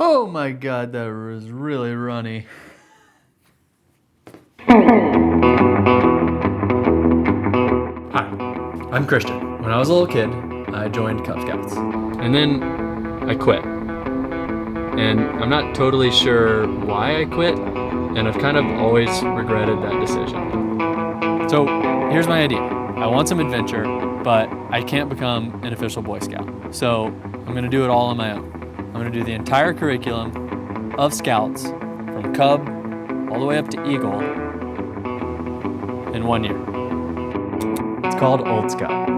Oh my God, that was really runny. Hi, I'm Christian. When I was a little kid, I joined Cub Scouts. And then I quit. And I'm not totally sure why I quit, and I've kind of always regretted that decision. So here's my idea. I want some adventure, but I can't become an official Boy Scout. So I'm gonna do it all on my own. I'm gonna do the entire curriculum of Scouts from Cub all the way up to Eagle in 1 year. It's called Old Scout.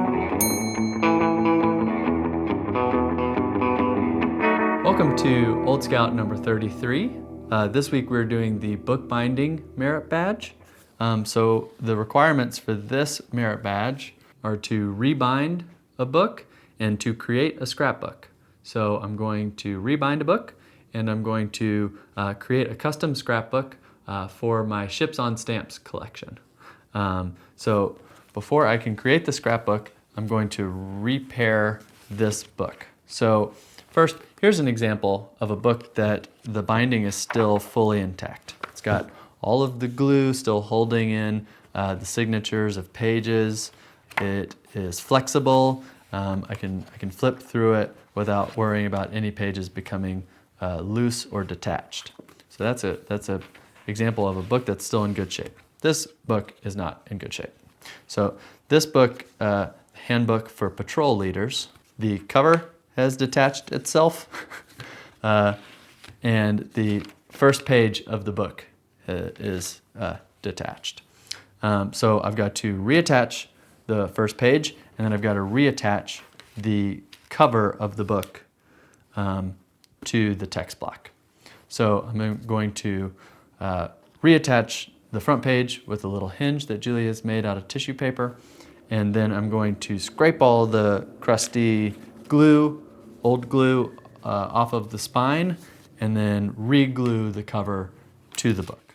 Welcome to Old Scout number 33. This week we're doing the bookbinding merit badge. So the requirements for this merit badge are to rebind a book and to create a scrapbook. So I'm going to rebind a book and I'm going to create a custom scrapbook for my Ships on Stamps collection. So before I can create the scrapbook, I'm going to repair this book. So first, here's an example of a book that the binding is still fully intact. It's got all of the glue still holding in the signatures of pages. It is flexible. I can flip through it without worrying about any pages becoming loose or detached. So that's a example of a book that's still in good shape. This book is not in good shape. So this book, Handbook for Patrol Leaders, the cover has detached itself, and the first page of the book is detached. So I've got to reattach the first page, and then I've got to reattach the cover of the book to the text block. So I'm going to reattach the front page with a little hinge that Julie has made out of tissue paper, and then I'm going to scrape all the crusty glue, old glue, off of the spine, and then re-glue the cover to the book.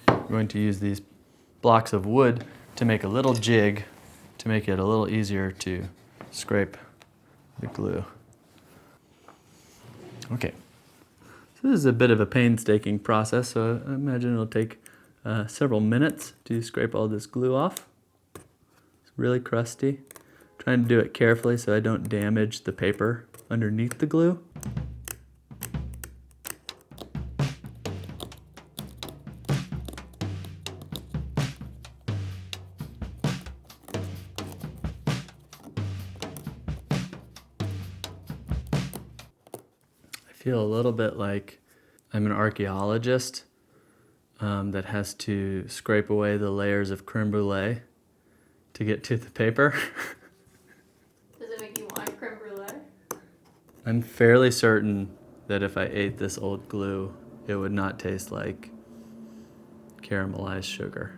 I'm going to use these blocks of wood to make a little jig to make it a little easier to scrape the glue. Okay, so this is a bit of a painstaking process, so I imagine it'll take several minutes to scrape all this glue off. It's really crusty. I'm trying to do it carefully so I don't damage the paper underneath the glue. I feel a little bit like I'm an archaeologist that has to scrape away the layers of creme brulee to get to the paper. Does it make you want creme brulee? I'm fairly certain that if I ate this old glue, it would not taste like caramelized sugar.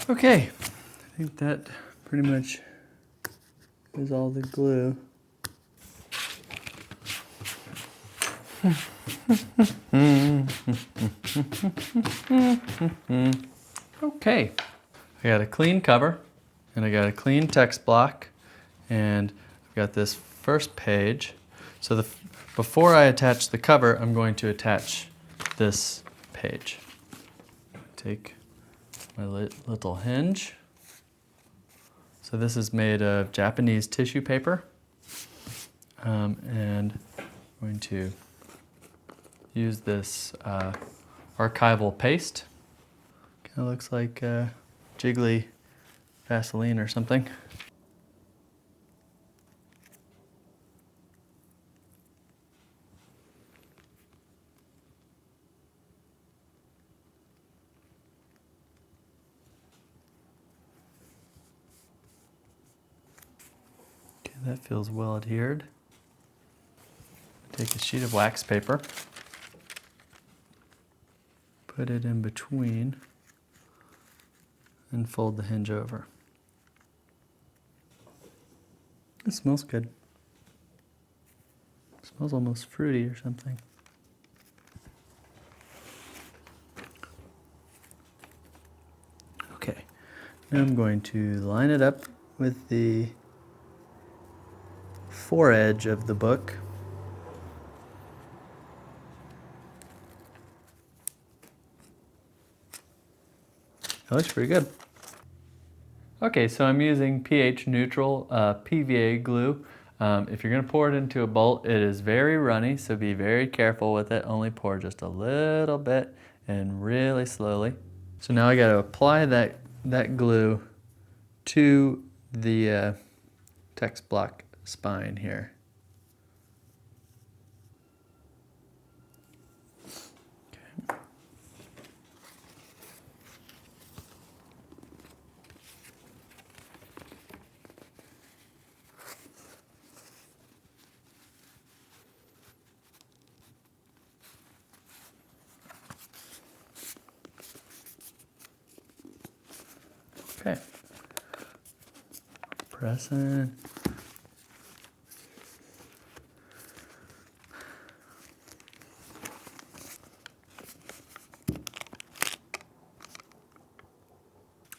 Okay, I think that pretty much is all the glue. Okay, I got a clean cover and I got a clean text block and I've got this first page. So before I attach the cover, I'm going to attach this page. Take my little hinge. So this is made of Japanese tissue paper, and I'm going to use this archival paste. Kind of looks like jiggly Vaseline or something. That feels well adhered. Take a sheet of wax paper, put it in between and fold the hinge over. It smells good. It smells almost fruity or something. Okay, now I'm going to line it up with the foredge of the book. That looks pretty good. Okay, so I'm using pH neutral PVA glue. If you're gonna pour it into a bolt, it is very runny, so be very careful with it. Only pour just a little bit and really slowly. So now I gotta apply that glue to the text block spine here. Okay. Press in.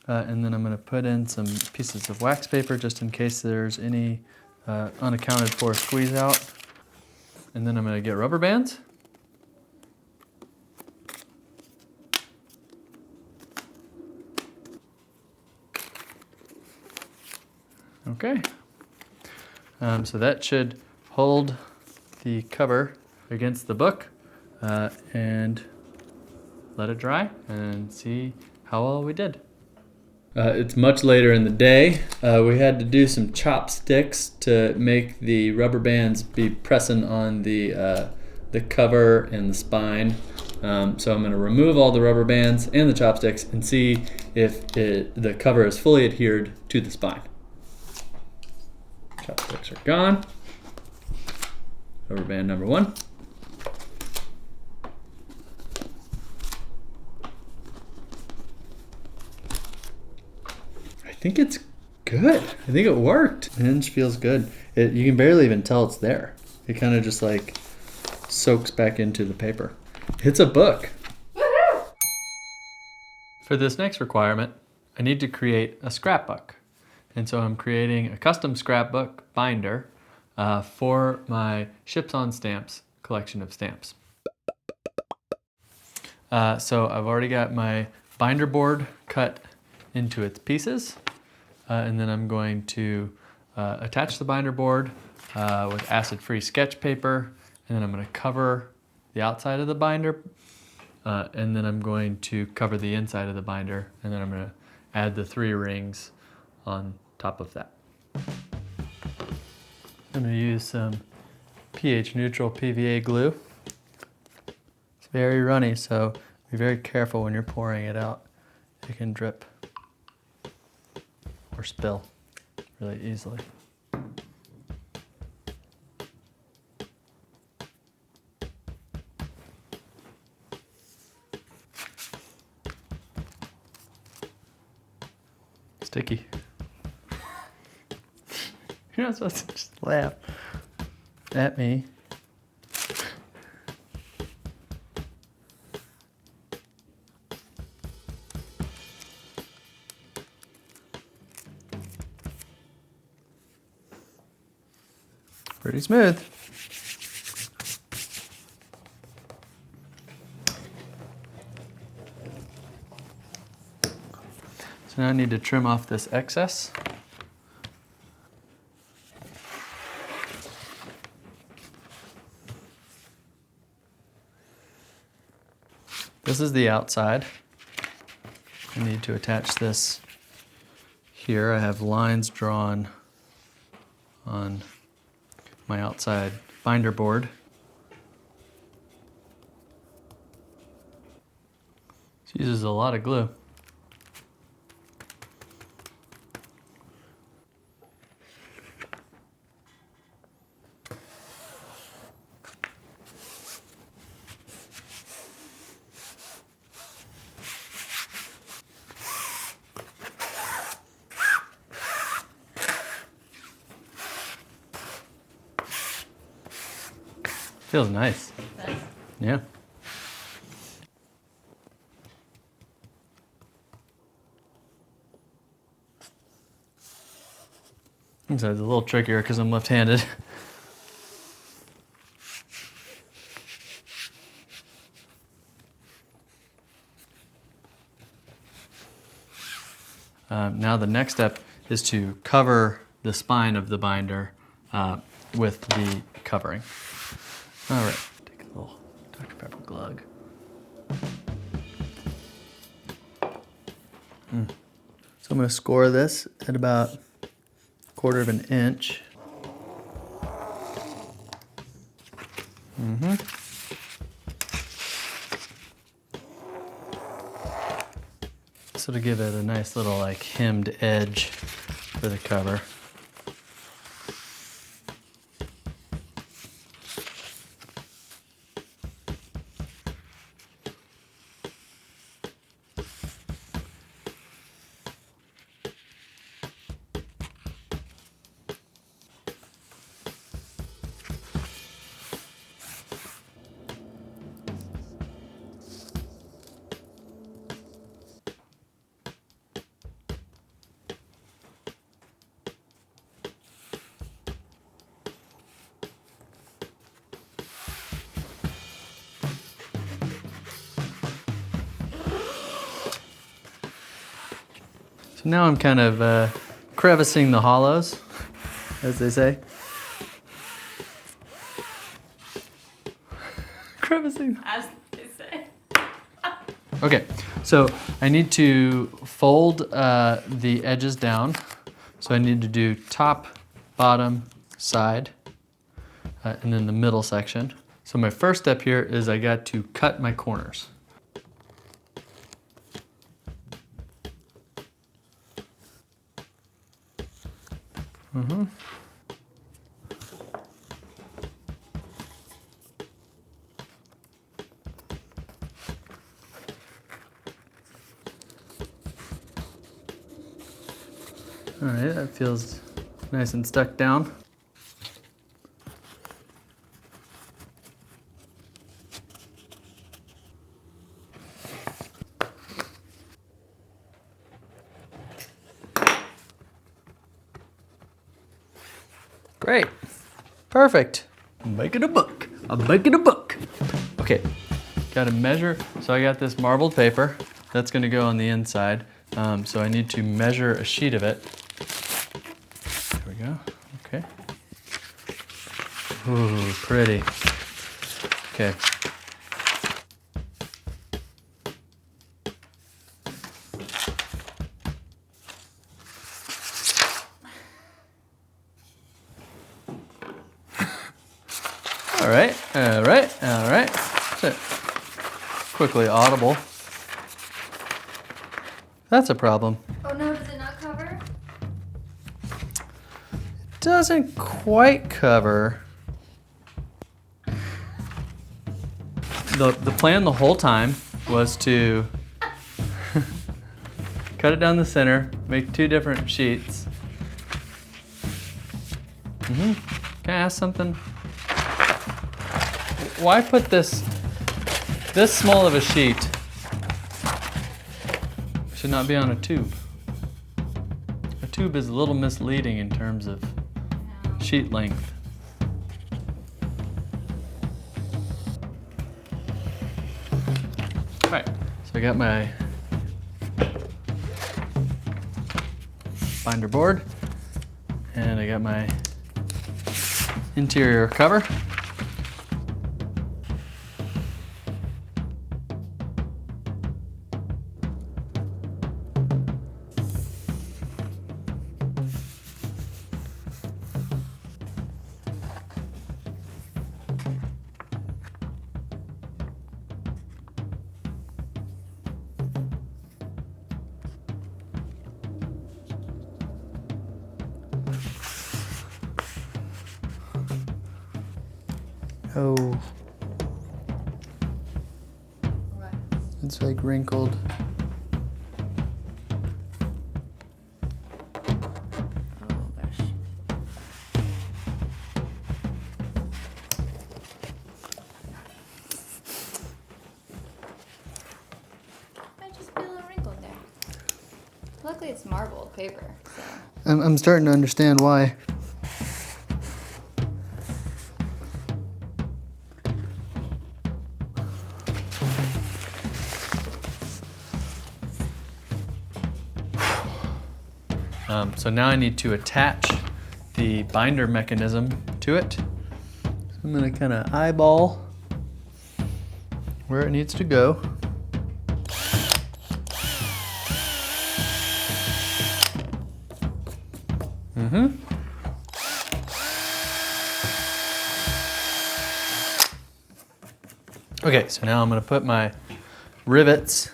And then I'm going to put in some pieces of wax paper just in case there's any unaccounted for squeeze out. And then I'm going to get rubber bands. Okay. So that should hold the cover against the book and let it dry and see how well we did. It's much later in the day. We had to do some chopsticks to make the rubber bands be pressing on the cover and the spine. So I'm going to remove all the rubber bands and the chopsticks and see if the cover is fully adhered to the spine. Chopsticks are gone. Rubber band number 1. I think it's good. I think it worked. The hinge feels good. You can barely even tell it's there. It kind of just like soaks back into the paper. It's a book. Woohoo! For this next requirement, I need to create a scrapbook. And so I'm creating a custom scrapbook binder for my Ships on Stamps collection of stamps. So I've already got my binder board cut into its pieces. And then I'm going to attach the binder board with acid-free sketch paper. And then I'm going to cover the outside of the binder. And then I'm going to cover the inside of the binder. And then I'm going to add the 3 rings on top of that. I'm going to use some pH neutral PVA glue. It's very runny, so be very careful when you're pouring it out. It can drip or spill really easily. Sticky. You're not supposed to just laugh at me. Pretty smooth. So now I need to trim off this excess. This is the outside. I need to attach this here. I have lines drawn on my outside binder board. This uses a lot of glue. Feels nice. That's Yeah. So it's a little trickier because I'm left-handed. Now the next step is to cover the spine of the binder with the covering. All right, take a little Dr. Pepper glug. So I'm going to score this at about 1/4 of an inch. So to give it a nice little like hemmed edge for the cover. So now I'm kind of crevicing the hollows, as they say. Crevicing. as they say. Okay, so I need to fold the edges down. So I need to do top, bottom, side, and then the middle section. So my first step here is I got to cut my corners. All right, that feels nice and stuck down. Great, perfect. I'm making a book. I'm making a book. Okay, got to measure. So I got this marbled paper that's going to go on the inside. So I need to measure a sheet of it. There we go. Okay. Ooh, pretty. Okay. All right, all right, all right. That's it. Quickly audible. That's a problem. Oh no, does it not cover? Doesn't quite cover. The plan the whole time was to cut it down the center, make 2 different sheets. Can I ask something? Why put this small of a sheet? Should not be on a tube. A tube is a little misleading in terms of sheet length. All right, so I got my binder board and I got my interior cover. Oh, What? it's like wrinkled. Oh gosh. luckily it's marbled paper. So. I'm starting to understand why. So now I need to attach the binder mechanism to it. So I'm going to kind of eyeball where it needs to go. Okay, so now I'm going to put my rivets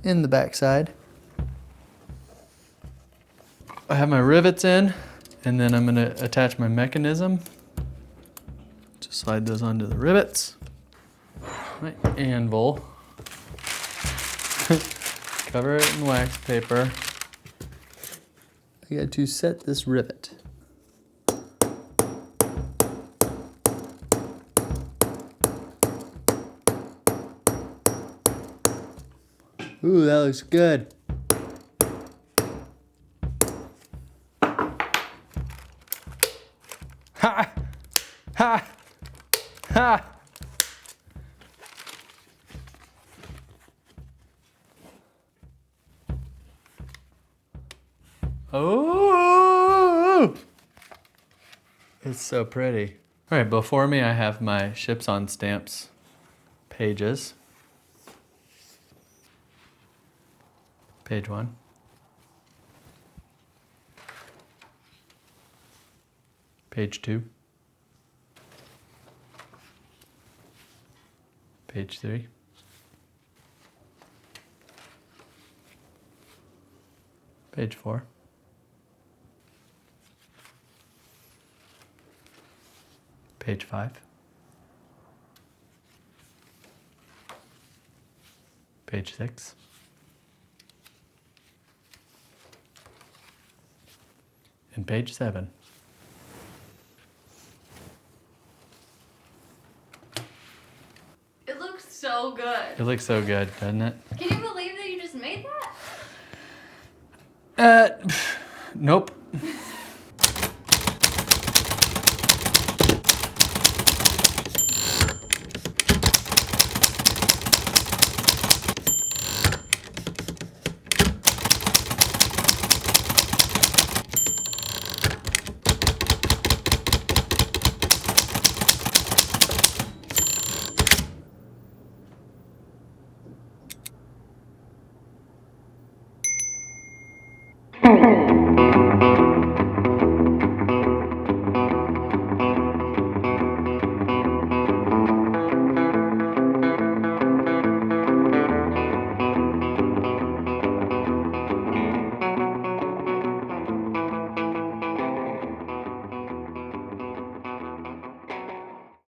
in the backside. I have my rivets in, and then I'm going to attach my mechanism. Just slide those onto the rivets. My anvil. Cover it in wax paper. I got to set this rivet. Ooh, that looks good. Ha! Ha! Ha! Oh! It's so pretty. All right, before me I have my Ships on Stamps pages. Page 1. Page 2. Page 3. Page 4. Page 5. Page 6. And page 7. It looks so good. It looks so good, doesn't it? Can you believe that you just made that? Nope.